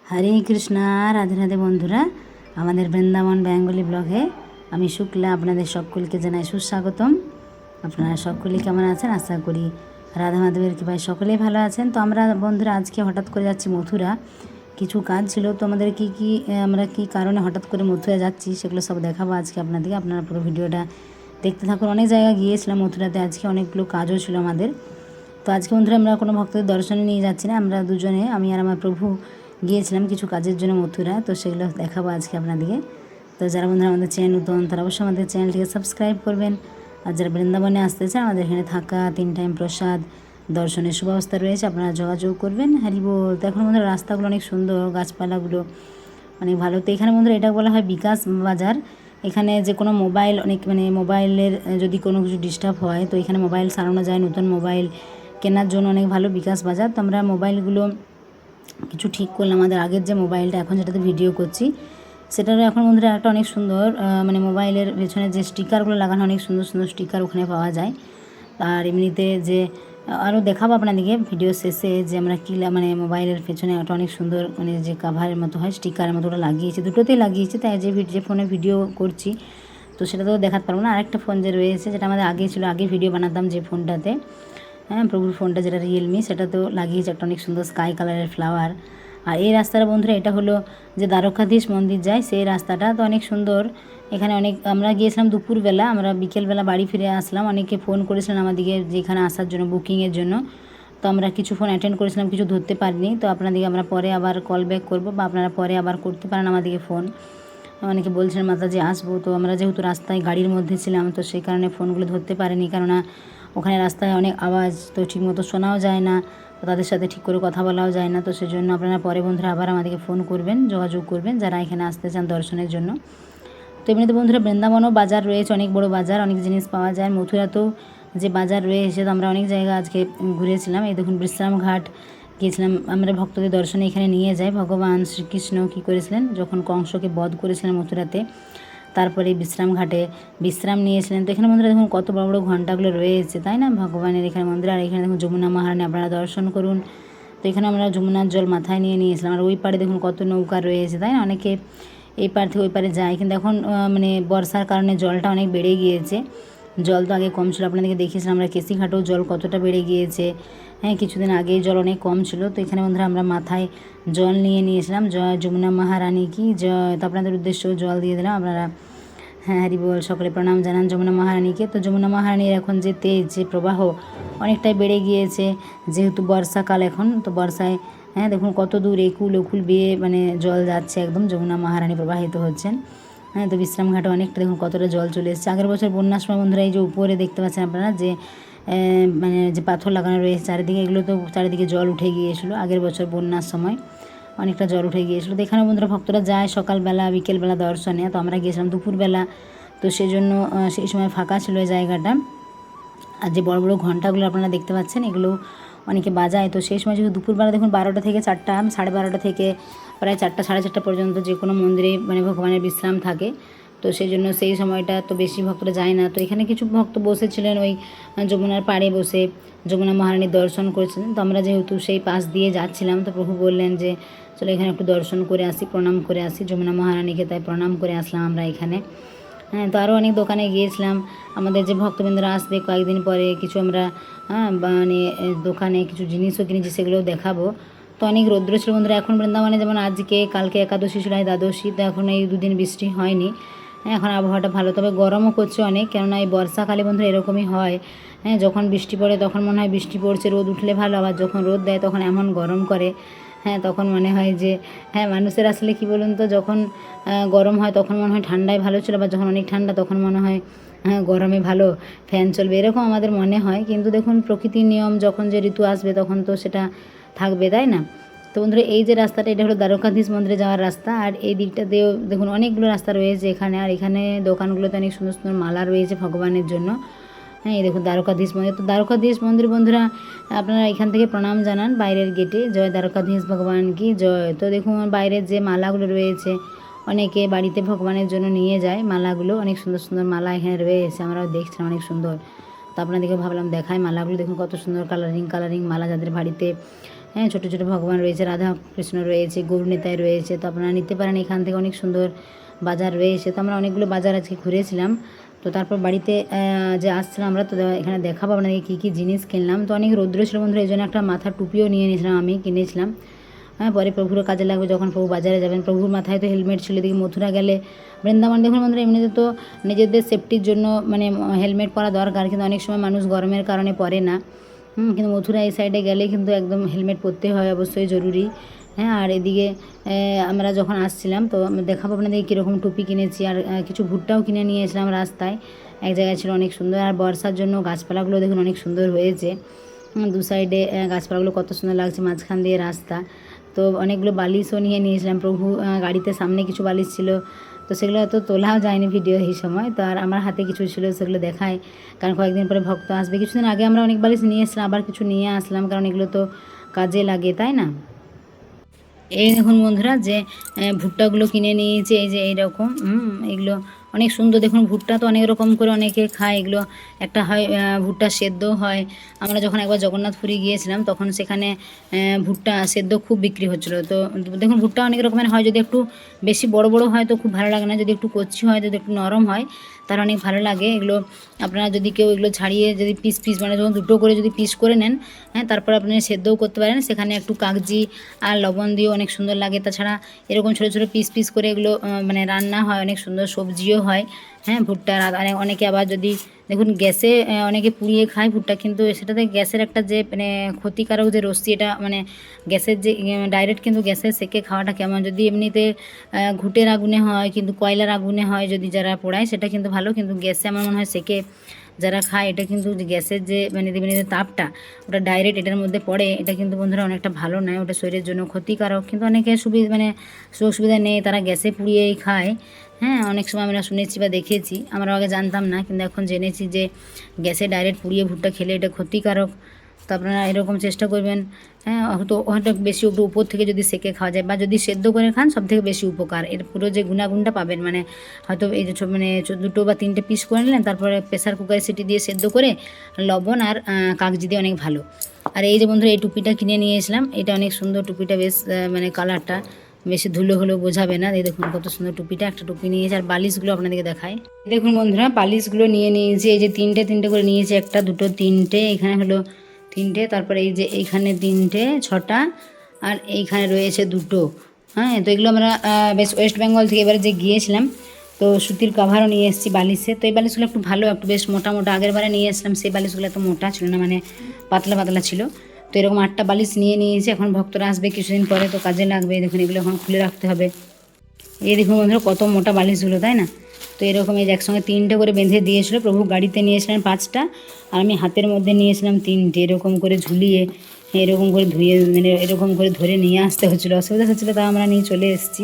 হরে কৃষ্ণা, রাধে রাধে বন্ধুরা। আমাদের বৃন্দাবন বেঙ্গলি ব্লগে আমি শুক্লা আপনাদের সকলকে জানাই সুস্বাগতম। আপনারা সকলেই কেমন আছেন? আশা করি রাধা মাধবের কৃপায় সকলেই ভালো আছেন। তো আমরা বন্ধুরা আজকে হঠাৎ করে যাচ্ছি মথুরা। কিছু কাজ ছিল, তো আমাদের আমরা কি কারণে হঠাৎ করে মথুরা যাচ্ছি সেগুলো সব দেখাবো আজকে আপনাদেরকে। আপনারা পুরো ভিডিওটা দেখতে থাকুন। অনেক জায়গায় গিয়েছিলাম মথুরাতে, আজকে অনেকগুলো কাজও ছিল আমাদের। তো আজকে বন্ধুরা আমরা কোনো ভক্তদের দর্শনে নিয়ে যাচ্ছি না, আমরা দুজনে, আমি আর আমার প্রভু গিয়েছিলাম কিছু কাজের জন্য মথুরা। তো সেগুলো দেখাবো আজকে আপনাদেরকে। তো যারা বন্ধুরা আমাদের চ্যানেল নতুন তারা অবশ্যই আমাদের চ্যানেলটিকে সাবস্ক্রাইব করবেন। আর যারা বৃন্দাবনে আসতে চান, আমাদের এখানে থাকা, 3 টাইম প্রসাদ, দর্শনের সুব্যবস্থা রয়েছে, আপনারা যোগাযোগ করবেন। হরি বল। তো এখন বন্ধুরা রাস্তাগুলো অনেক সুন্দর, গাছপালাগুলো অনেক ভালো। তো এখানে বন্ধুরা এটা বলা হয় বিকাশ বাজার। এখানে যে কোনো মোবাইল মোবাইলের যদি কোনো কিছু ডিস্টার্ব হয় তো এখানে মোবাইল সারানো যায়, নতুন মোবাইল কেনার জন্য অনেক ভালো বিকাশ বাজার। তো আমরা মোবাইলগুলো কিছু ঠিক করলাম। আমাদের আগের যে মোবাইলটা, এখন যেটাতে ভিডিও করছি, সেটারও এখন বন্ধুরা একটা অনেক সুন্দর মোবাইলের পেছনে যে স্টিকারগুলো লাগানো, অনেক সুন্দর সুন্দর স্টিকার ওখানে পাওয়া যায়। আর এমনিতে যে আরও দেখাবো আপনাদেরকে ভিডিও শেষে যে আমরা কী মোবাইলের পেছনে একটা অনেক সুন্দর যে কাভারের মতো হয়, স্টিকারের মতো ওটা লাগিয়েছি, দুটোতেই লাগিয়েছি। তাই যে ফোনে ভিডিও করছি তো সেটা তো দেখাতে পারবো না। আরেকটা ফোন যে রয়েছে, যেটা আমাদের আগে ছিল, আগে ভিডিও বানাতাম যে ফোনটাতে, প্রভুর ফোনটা যেটা রিয়েলমি, সেটা তো লাগিয়েছে একটা অনেক সুন্দর স্কাই কালারের ফ্লাওয়ার। আর এই রাস্তাটা বন্ধুরা এটা হলো যে দ্বারকাধীশ মন্দির যায় সেই রাস্তাটা, তো অনেক সুন্দর। এখানে আমরা গিয়েছিলাম দুপুরবেলা, আমরা বিকেলবেলা বাড়ি ফিরে আসলাম। অনেকে ফোন করেছিলেন আমাদেরকে যে এখানে আসার জন্য, বুকিংয়ের জন্য। তো আমরা কিছু ফোন অ্যাটেন্ড করেছিলাম, কিছু ধরতে পারিনি। তো আপনাদেরকে আমরা পরে আবার কল ব্যাক করবো, বা আপনারা পরে আবার করতে পারেন আমাদেরকে ফোন। অনেকে বলছিলেন মাতাজি আসবো, তো আমরা যেহেতু রাস্তায় গাড়ির মধ্যে ছিলাম তো সেই কারণে ফোনগুলো ধরতে পারিনি, কেননা ওখানে রাস্তায় অনেক আওয়াজ, তো ঠিকমতো শোনাও যায় না, তো তাদের সাথে ঠিক করে কথা বলাও যায় না। তো সেজন্য আপনারা পরে বন্ধুরা আবার আমাদেরকে ফোন করবেন, যোগাযোগ করবেন যারা এখানে আসতে চান দর্শনের জন্য। তো এমনিতে বন্ধুরা বৃন্দাবনও বাজার রয়েছে, অনেক বড় বাজার, অনেক জিনিস পাওয়া যায়। মথুরাতেও যে বাজার রয়েছে, তো আমরা অনেক জায়গা আজকে ঘুরেছিলাম। এই দেখুন বিশ্রাম ঘাট গিয়েছিলাম আমরা, ভক্তদের দর্শনে এখানে নিয়ে যাই। ভগবান শ্রীকৃষ্ণ কী করেছিলেন যখন কংসকে বধ করেছিলেন মথুরাতে, তারপরে বিশ্রাম ঘাটে বিশ্রাম নিয়েছিলেন। তো এখানে মন্দিরে দেখুন কত বড় বড় ঘণ্টাগুলো রয়েছে, তাই না, ভগবানের এখানে মন্দির। আর এখানে দেখুন যমুনা মহারানী, আপনারা দর্শন করুন। তো এখানে আমরা যমুনার জল মাথায় নিয়ে নিয়েছিলাম। আর ওই পাড়ে দেখুন কত নৌকা রয়েছে, তাই না, অনেকে এই পাড় থেকে ওই পাড়ে যায়। কিন্তু এখন বর্ষার কারণে জলটা অনেক বেড়ে গিয়েছে। জল তো আগে কম ছিল, আপনাদেরকে দেখিয়েছিলাম আমরা কেসিঘাটেও জল কতটা বেড়ে গিয়েছে। কিছুদিন আগেই জল অনেক কম ছিল। তো এখানে বন্ধুরা আমরা মাথায় জল নিয়ে নিয়েছিলাম, জয় যমুনা মহারানী কি জয়। তো আপনাদের উদ্দেশ্যেও জল দিয়ে দিলাম। আপনারা হরি বল, সকলে প্রণাম জানান যমুনা মহারানীকে। তো যমুনা মহারানীর এখন যে তেজ, যে প্রবাহ অনেকটাই বেড়ে গিয়েছে, যেহেতু বর্ষাকাল এখন। তো বর্ষায় দেখুন কত দূর একুল ওকুল বেয়ে জল যাচ্ছে, একদম যমুনা মহারানী প্রবাহিত হচ্ছেন। তো বিশ্রামঘাটে অনেকটা দেখুন কতটা জল চলে এসেছে। আগের বছর বন্যার সময় বন্ধুরা এই যে উপরে দেখতে পাচ্ছেন আপনারা যে যে পাথর লাগানো রয়েছে চারিদিকে, এগুলো তো চারিদিকে জল উঠে গিয়েছিলো আগের বছর বন্যার সময়, অনেকটা জল উঠে গিয়েছিলো। তো এখানে বন্ধুরা ভক্তরা যায় সকালবেলা বিকেলবেলা দর্শনে। তো আমরা গিয়েছিলাম দুপুরবেলা, তো সেই জন্য সেই সময় ফাঁকা ছিল এই জায়গাটা। আর যে বড় বড় ঘণ্টাগুলো আপনারা দেখতে পাচ্ছেন, এগুলো অনেকে বাজায়। তো সেই সময় যেহেতু দুপুরবেলা দেখুন 12টা থেকে 4টা, 12:30 থেকে প্রায় 4টা 4:30 পর্যন্ত যে কোনো মন্দিরে ভগবানের বিশ্রাম থাকে। তো সেই জন্য সেই সময়টা তো বেশি ভক্তরা যায় না। তো এখানে কিছু ভক্ত বসেছিলেন ওই যমুনার পাড়ে বসে যমুনা মহারানীর দর্শন করেছিলেন। তো আমরা যেহেতু সেই পাশ দিয়ে যাচ্ছিলাম, তো প্রভু বললেন যে চলো এখানে একটু দর্শন করে আসি, প্রণাম করে আসি যমুনা মহারানীকে। তাই প্রণাম করে আসলাম আমরা এখানে। তো আরও অনেক দোকানে গিয়েছিলাম। আমাদের যে ভক্তবৃন্দরা আসবে কয়েকদিন পরে, কিছু আমরা দোকানে কিছু জিনিসও কিনেছি, সেগুলোও দেখাবো। তো অনেক রৌদ্র ছিল বন্ধুরা এখন বৃন্দাবনে, যেমন আজকে কালকে একাদশী ছিল, দ্বাদশী। তো এখন এই 2 দিন বৃষ্টি হয়নি। এখন আবহাওয়াটা ভালো, তবে গরমও করছে অনেক, কেননা এই বর্ষাকালে বন্ধুরা এরকমই হয়। যখন বৃষ্টি পড়ে তখন মনে হয় বৃষ্টি পড়ছে, রোদ উঠলে ভালো, আবার যখন রোদ দেয় তখন এমন গরম করে। তখন মনে হয় যে মানুষের আসলে কি বলুন তো, যখন গরম হয় তখন মনে হয় ঠান্ডায় ভালো ছিল, বা যখন অনেক ঠান্ডা তখন মনে হয় গরমে ভালো, ফ্যান চলবে, এরকম আমাদের মনে হয়। কিন্তু দেখুন প্রকৃতির নিয়ম, যখন যে ঋতু আসবে তখন তো সেটা থাকবে, তাই না। তো বন্ধুরা এই যে রাস্তাটা, এটা হলো দ্বারকাধীশ মন্দিরে যাওয়ার রাস্তা। আর এই দিকটাতেও দেখুন অনেকগুলো রাস্তা রয়েছে এখানে। আর এখানে দোকানগুলোতে অনেক সুন্দর সুন্দর মালা রয়েছে ভগবানের জন্য। এই দেখুন দ্বারকাধীশ মন্দির। তো দ্বারকাধীশ মন্দির বন্ধুরা আপনারা এখান থেকে প্রণাম জানান বাইরের গেটে, জয় দ্বারকাধীশ ভগবান কি জয়। তো দেখুন বাইরের যে মালাগুলো রয়েছে, অনেকে বাড়িতে ভগবানের জন্য নিয়ে যায় মালাগুলো, অনেক সুন্দর সুন্দর মালা এখানে রয়েছে, আমরাও দেখছিলাম অনেক সুন্দর। তো আপনাদেরকে ভাবলাম দেখায় মালাগুলো, দেখুন কত সুন্দর কালারিং কালারিং মালা, যাদের বাড়িতে হ্যাঁ, ছোটো ছোটো ভগবান রয়েছে, রাধা কৃষ্ণ রয়েছে, গৌরনিতাই রয়েছে। তো আপনারা নিতে পারেন এখান থেকে, অনেক সুন্দর বাজার রয়েছে। তো আমরা অনেকগুলো বাজার আজকে ঘুরেছিলাম। তো তারপর বাড়িতে যে আসছিলাম আমরা, তো এখানে দেখাবো আপনাদেরকে কী কী জিনিস কিনলাম। তো অনেক রৌদ্র ছিল বন্ধুরা, এই জন্য একটা মাথার টুপিও নিয়ে নিয়েছিলাম, আমি কিনেছিলাম। হ্যাঁ, পরে প্রভুরও কাজে লাগবে যখন প্রভু বাজারে যাবেন। প্রভুর মাথায় তো হেলমেট ছিল। এদিকে মথুরা গেলে, বৃন্দাবন দেখুন বন্ধুরা, এমনিতে তো নিজেদের সেফটির জন্য মানে হেলমেট পরা দরকার, কিন্তু অনেক সময় মানুষ গরমের কারণে পরে না। কিন্তু মথুরা এই সাইডে গেলে কিন্তু একদম হেলমেট পরতে হয়, অবশ্যই জরুরি। হ্যাঁ, আর এদিকে আমরা যখন আসছিলাম, তো দেখাবো আপনাদের কীরকম টুপি কিনেছি। আর কিছু ভুট্টাও কিনে নিয়ে এসেছিলাম রাস্তায়, এক জায়গায় ছিল অনেক সুন্দর। আর বর্ষার জন্য গাছপালাগুলো দেখুন অনেক সুন্দর হয়েছে। দু সাইডে গাছপালাগুলো কত সুন্দর লাগছে, মাঝখান দিয়ে রাস্তা। তো অনেকগুলো বালিশও নিয়ে নিয়েছিলাম। প্রভু গাড়িতে সামনে কিছু বালিশ ছিল, তো সেগুলো তো তোলাও যায়নি ভিডিও এই সময়। তো আর আমার হাতে কিছু ছিল, সেগুলো দেখায়, কারণ কয়েকদিন পরে ভক্ত আসবে। কিছুদিন আগে আমরা অনেক বালিশ নিয়ে এসলাম, আবার কিছু নিয়ে আসলাম, কারণ এগুলো তো কাজে লাগে, তাই না? এই দেখুন বন্ধুরা, যে ভুট্টাগুলো কিনে নিয়েছি, এই যে এইরকম এগুলো অনেক সুন্দর। দেখুন ভুট্টা তো অনেক রকম করে অনেকে খায়। এগুলো একটা হয় ভুট্টা সেদ্ধ হয়। আমরা যখন একবার জগন্নাথপুরী গিয়েছিলাম, তখন সেখানে ভুট্টা সেদ্ধ খুব বিক্রি হচ্ছিলো। তো দেখুন ভুট্টা অনেক রকমের হয়, যদি একটু বেশি বড় বড় হয় তো খুব ভালো লাগে না, যদি একটু কচি হয়, যদি একটু নরম হয় তার অনেক ভালো লাগে। এগুলো আপনারা যদি কেউ এগুলো ছাড়িয়ে যদি পিস পিস মানে যখন দুটো করে যদি পিস করে নেন, হ্যাঁ, তারপর আপনি সেদ্ধও করতে পারেন। সেখানে একটু কাগজি আর লবণ দিয়েও অনেক সুন্দর লাগে। তাছাড়া এরকম ছোটো ছোটো পিস পিস করে এগুলো মানে রান্না হয়, অনেক সুন্দর সবজিও হয়। হ্যাঁ, ভুট্টার অনেকে আবার যদি দেখুন গ্যাসে অনেকে পুড়িয়ে খায় ভুট্টা, কিন্তু সেটাতে গ্যাসের একটা যে মানে ক্ষতিকারক যে রশ্মি, এটা মানে গ্যাসের যে ডাইরেক্ট কিন্তু গ্যাসে সেকে খাওয়াটা কেমন। যদি এমনিতে ঘুঁটের আগুনে হয়, কিন্তু কয়লার আগুনে হয় যদি যারা পোড়ায়, সেটা কিন্তু ভালো। কিন্তু গ্যাসে আমার মনে হয় সেকে যারা খায়, এটা কিন্তু গ্যাসের যে মানে দেবেন যে তাপটা, ওটা ডাইরেক্ট এটার মধ্যে পড়ে। এটা কিন্তু বন্ধুরা অনেকটা ভালো নয়, ওটা শরীরের জন্য ক্ষতিকারক। কিন্তু অনেকে মানে সুযোগ সুবিধা নেই, তারা গ্যাসে পুড়িয়েই খায়। হ্যাঁ, অনেক সময় আমরা শুনেছি বা দেখেছি, আমরা আগে জানতাম না, কিন্তু এখন জেনেছি যে গ্যাসে ডাইরেক্ট পুড়িয়ে ভুট্টা খেলে এটা ক্ষতিকারক। তো আপনারা এরকম চেষ্টা করবেন। হ্যাঁ, হয়তো বেশি একটু উপর থেকে যদি সেকে খাওয়া যায়, বা যদি সেদ্ধ করে খান, সব থেকে বেশি উপকার। এর পুরো যে গুণাগুণটা পাবেন, মানে হয়তো এই যে মানে দুটো বা তিনটে পিস করে নিলেন, তারপরে প্রেসার কুকারে সিটি দিয়ে সেদ্ধ করে লবণ আর কাগজি দিয়ে, অনেক ভালো। আর এই যে বন্ধুরা, এই টুপিটা কিনে নিয়েছিলাম, এটা অনেক সুন্দর টুপিটা, বেশ মানে কালারটা বেশি ধুলো হলেও বোঝাবে না। এই দেখুন কত সুন্দর টুপিটা, একটা টুপি নিয়েছি। আর বালিশগুলো আপনাদেরকে দেখায়, দেখুন বন্ধুরা, বালিশগুলো নিয়ে নিয়েছি। এই যে তিনটে তিনটে করে নিয়েছি, একটা দুটো তিনটে, এখানে হলো তিনটে, তারপরে এই যে এইখানে তিনটে, ছটা, আর এইখানে রয়েছে দুটো। হ্যাঁ, তো এগুলো আমরা বেশ ওয়েস্ট বেঙ্গল থেকে এবারে যে গিয়েছিলাম, তো সুতির কাভারও নিয়ে এসেছি বালিশে। তো এই বালিশগুলো একটু ভালো, একটু বেশ মোটা মোটা। আগের বারে নিয়ে এসলাম সেই বালিশগুলো এত মোটা ছিল না, মানে পাতলা পাতলা ছিল। তো এরকম 8টা বালিশ নিয়ে নিয়েছি। এখন ভক্তরা আসবে কিছুদিন পরে, তো কাজে লাগবে। দেখুন এগুলো এখন খুলে রাখতে হবে। এই দেখুন বন্ধুরা কত মোটা বালিশগুলো, তাই না? তো এরকম এই যে একসঙ্গে 3টে করে বেঁধে দিয়েছিল প্রভু। গাড়িতে নিয়েছিলেন 5টা, আর আমি হাতের মধ্যে নিয়েছিলাম 3টে। এরকম করে ঝুলিয়ে, এরকম করে ধুয়ে, মানে এরকম করে ধরে নিয়ে আসতে হচ্ছিলো, অসুবিধা হচ্ছিলো, তাও আমরা নিয়ে চলে এসেছি।